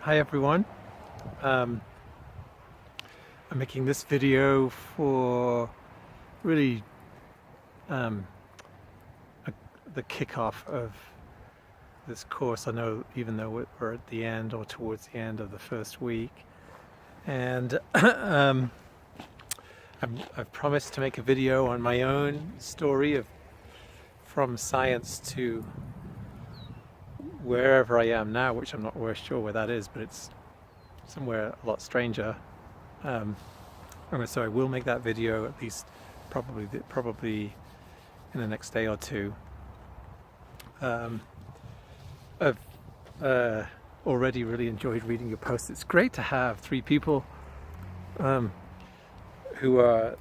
Hi everyone. Um, I'm making this video for really um, the kickoff of this course. I know even though we're at the end or towards the end of the first week, and I've promised to make a video on my own story of from science to wherever I am now, which I'm not really sure where that is, but it's somewhere a lot stranger. So I will make that video at least probably in the next day or two. I've already really enjoyed reading your posts. It's great to have three people who are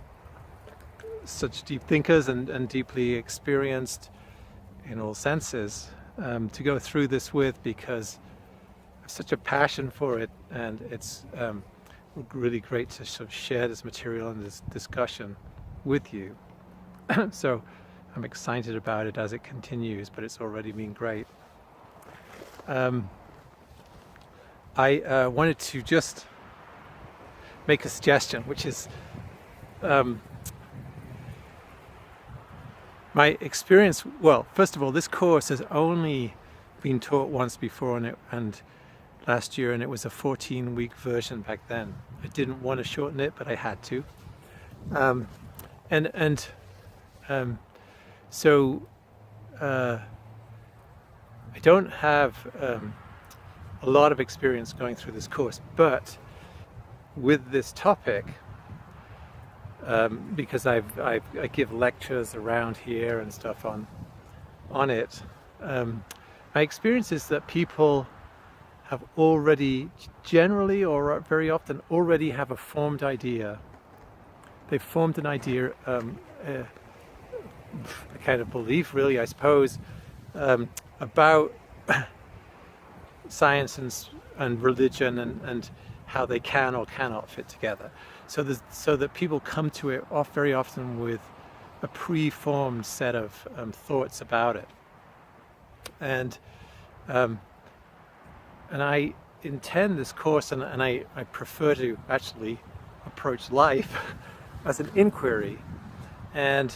such deep thinkers and deeply experienced in all senses to go through this with, because I have such a passion for it, and it's really great to sort of share this material and this discussion with you. So I'm excited about it as it continues, but it's already been great. I wanted to just make a suggestion, which is my experience. Well, first of all, this course has only been taught once before, and last year, and it was a 14-week version back then. I didn't want to shorten it, but I had to. So I don't have a lot of experience going through this course, but with this topic, because I give lectures around here and stuff on it, my experience is that people have already, generally or very often, already have a formed idea. They've formed an idea, a kind of belief, really, I suppose, about science and religion and how they can or cannot fit together. So that people come to it very often with a pre-formed set of thoughts about it. And I intend this course, and I prefer to actually approach life as an inquiry, and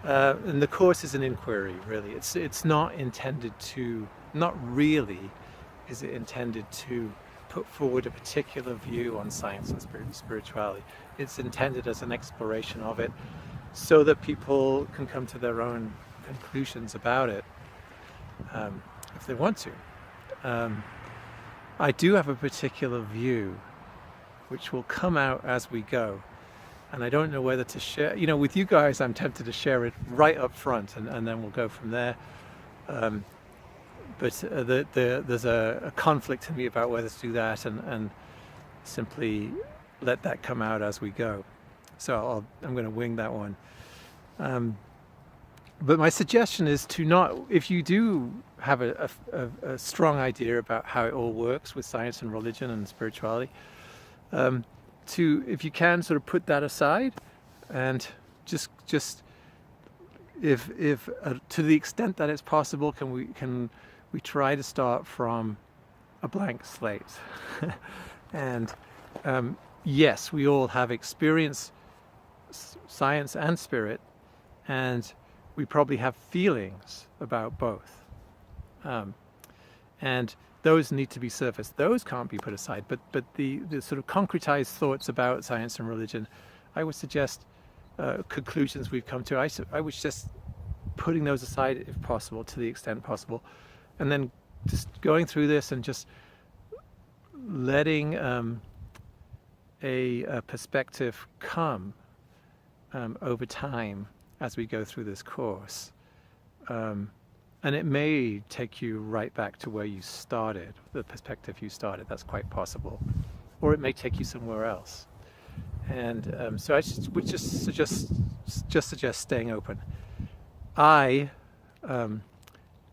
the course is an inquiry, really. It's not intended to, not really is it intended to put forward a particular view on science and spirituality. It's intended as an exploration of it, so that people can come to their own conclusions about it, if they want to. I do have a particular view which will come out as we go, and I don't know whether to share, with you guys. I'm tempted to share it right up front, and then we'll go from there, but there's a conflict in me about whether to do that and simply let that come out as we go. So I'm going to wing that one. But my suggestion is to not, if you do have a strong idea about how it all works with science and religion and spirituality, to, if you can, sort of put that aside, and just if to the extent that it's possible, can we try to start from a blank slate. And yes, we all have experience, science and spirit, and we probably have feelings about both, and those need to be surfaced. Those can't be put aside, but the sort of concretized thoughts about science and religion, I would suggest, conclusions we've come to, I would suggest putting those aside if possible, to the extent possible, and then just going through this and just letting a perspective come over time as we go through this course. And it may take you right back to where you started, the perspective you started. That's quite possible. Or it may take you somewhere else. And so I would just suggest staying open. I,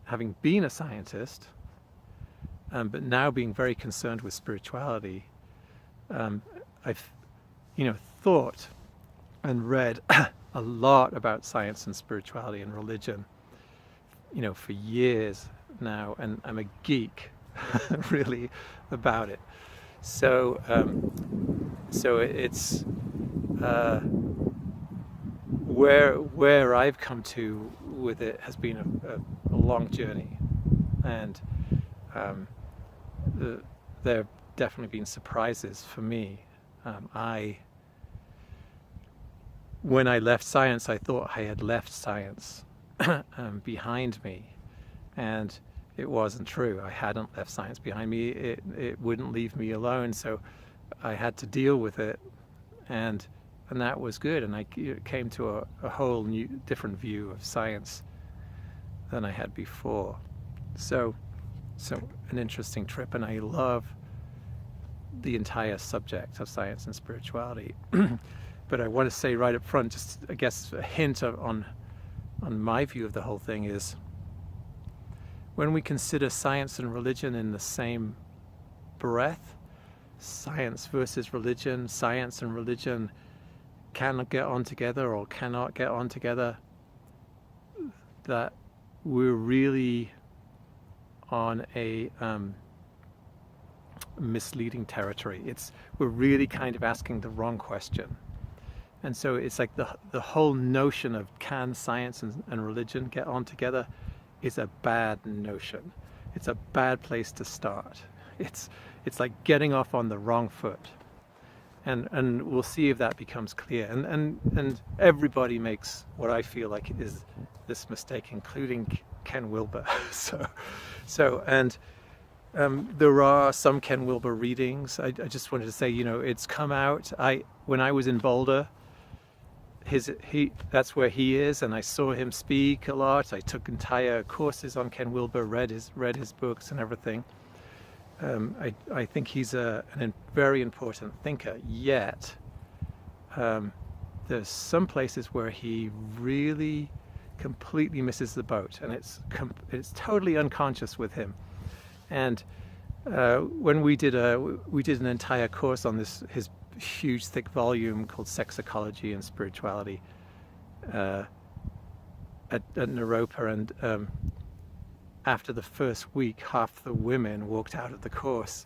having been a scientist, but now being very concerned with spirituality, I've thought and read a lot about science and spirituality and religion, for years now, and I'm a geek really about it. So it's where I've come to with it has been a long journey, and there have definitely been surprises for me. When I left science, I thought I had left science behind me, and it wasn't true. I hadn't left science behind me. It wouldn't leave me alone, so I had to deal with it, and that was good. And I came to a whole new, different view of science than I had before. So an interesting trip, and I love the entire subject of science and spirituality. But I want to say right up front, just I guess a hint on my view of the whole thing is, when we consider science and religion in the same breath, science versus religion, science and religion cannot get on together or cannot get on together, that we're really on a misleading territory. We're really kind of asking the wrong question. And so it's like the whole notion of can science and religion get on together is a bad notion. It's a bad place to start. It's like getting off on the wrong foot. And we'll see if that becomes clear. And everybody makes what I feel like is this mistake, including Ken Wilber. There are some Ken Wilber readings. I just wanted to say, it's come out. When I was in Boulder, that's where he is, and I saw him speak a lot. I took entire courses on Ken Wilber, read his books and everything. I think he's a very important thinker. Yet there's some places where he really completely misses the boat, and it's totally unconscious with him. And when we did an entire course on his huge thick volume called Sex Ecology and Spirituality at Naropa, and after the first week, half the women walked out of the course.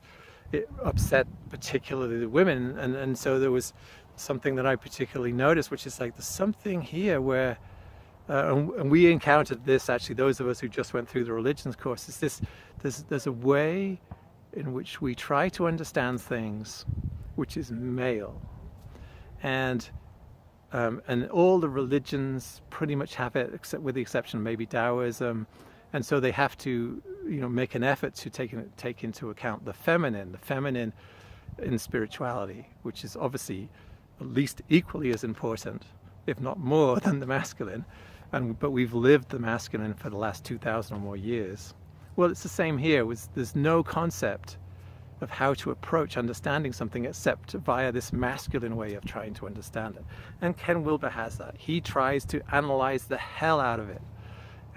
It upset particularly the women, and so there was something that I particularly noticed, which is like there's something here where and we encountered this, actually, those of us who just went through the religions course, is there's a way in which we try to understand things which is male, and all the religions pretty much have it, except with the exception of maybe Taoism, and so they have to make an effort to take into account the feminine in spirituality, which is obviously at least equally as important, if not more, than the masculine. But we've lived the masculine for the last 2,000 or more years. Well, it's the same here. There's no concept of how to approach understanding something except via this masculine way of trying to understand it. And Ken Wilber has that. He tries to analyze the hell out of it.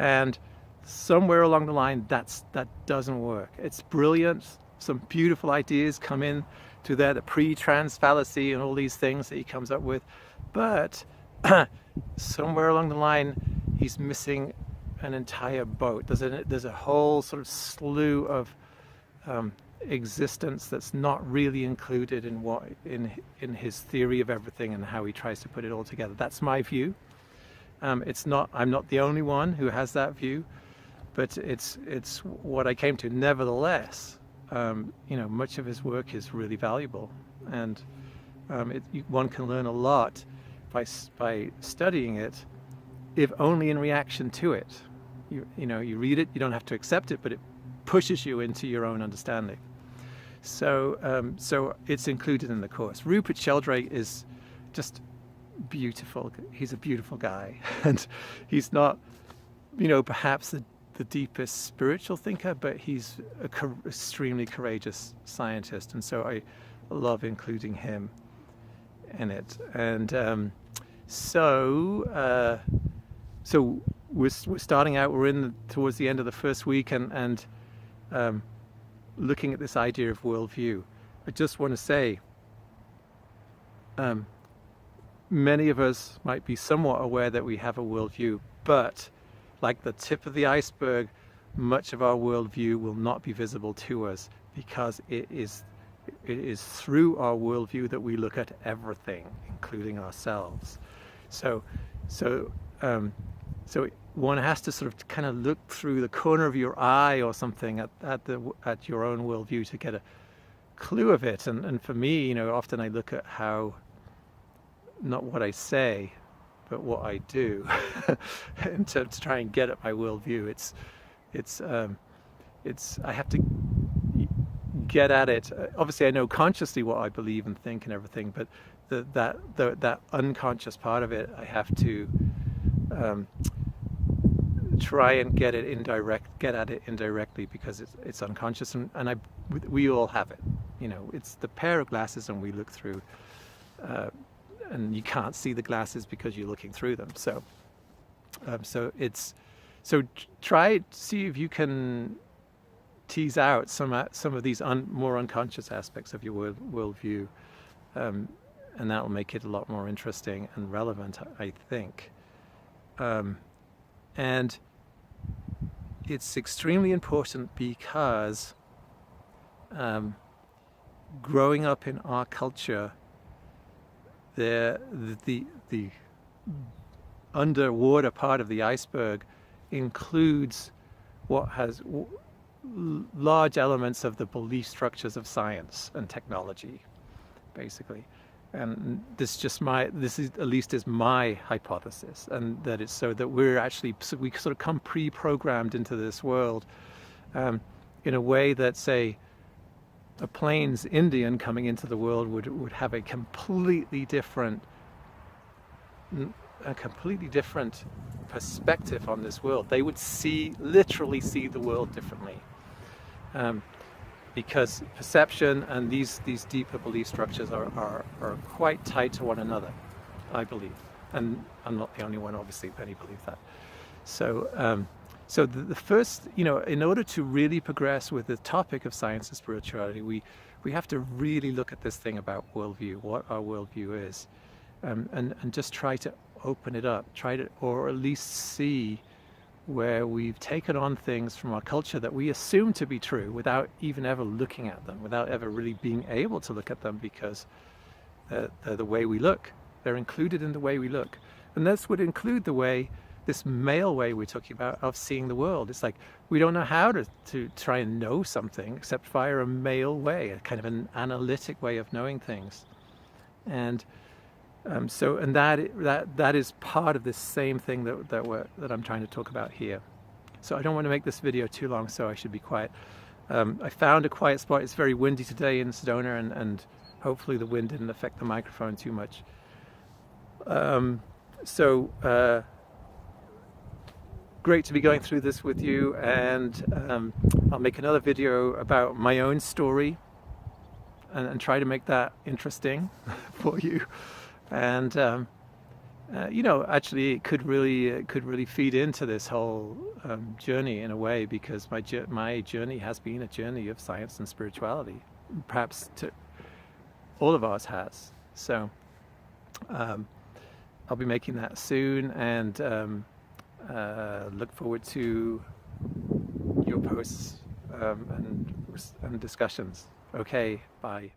And somewhere along the line, that doesn't work. It's brilliant. Some beautiful ideas come in to there, the pre-trans fallacy and all these things that he comes up with. But somewhere along the line, he's missing an entire boat. There's a whole sort of slew of existence that's not really included in his theory of everything and how he tries to put it all together. That's my view. I'm not the only one who has that view, but it's what I came to. Nevertheless, much of his work is really valuable, and one can learn a lot by studying it, if only in reaction to it. You read it, you don't have to accept it, but it pushes you into your own understanding. So it's included in the course. Rupert Sheldrake is just beautiful. He's a beautiful guy, and he's not, perhaps the deepest spiritual thinker, but he's an extremely courageous scientist, and so I love including him in it. And so we're starting out. We're towards the end of the first week, and looking at this idea of worldview. I just want to say, many of us might be somewhat aware that we have a worldview, but like the tip of the iceberg, much of our worldview will not be visible to us, because it is through our worldview that we look at everything, including ourselves. So one has to sort of kind of look through the corner of your eye or something at your own worldview to get a clue of it. And for me, often I look at how, not what I say, but what I do, and to try and get at my worldview. I have to get at it. Obviously, I know consciously what I believe and think and everything, but that unconscious part of it, I have to try and get at it indirectly, because it's unconscious, and we all have it. It's the pair of glasses, and we look through, and you can't see the glasses because you're looking through them. So try to see if you can tease out some of these more unconscious aspects of your worldview, and that will make it a lot more interesting and relevant, I think. And it's extremely important because growing up in our culture, the underwater part of the iceberg includes what has large elements of the belief structures of science and technology, basically. And this is at least is my hypothesis, and that it's so that we sort of come pre-programmed into this world in a way that, say, a Plains Indian coming into the world would have a completely different perspective on this world. They would literally see the world differently, because perception and these deeper belief structures are quite tied to one another, I believe. And I'm not the only one, obviously. Many believe that. So the first, in order to really progress with the topic of science and spirituality, we have to really look at this thing about worldview, what our worldview is, and just try to open it up, or at least see where we've taken on things from our culture that we assume to be true without even ever looking at them, without ever really being able to look at them, because they're the way we look. They're included in the way we look. And this would include this male way we're talking about of seeing the world. It's like we don't know how to try and know something except via a male way, a kind of an analytic way of knowing things. And that is part of this same thing that I'm trying to talk about here. So I don't want to make this video too long, so I should be quiet. I found a quiet spot. It's very windy today in Sedona, and hopefully the wind didn't affect the microphone too much. Great to be going through this with you, and I'll make another video about my own story and try to make that interesting for you. And actually, it could really feed into this whole journey in a way, because my journey has been a journey of science and spirituality. Perhaps all of ours has. So I'll be making that soon, and look forward to your posts and discussions. Okay, bye.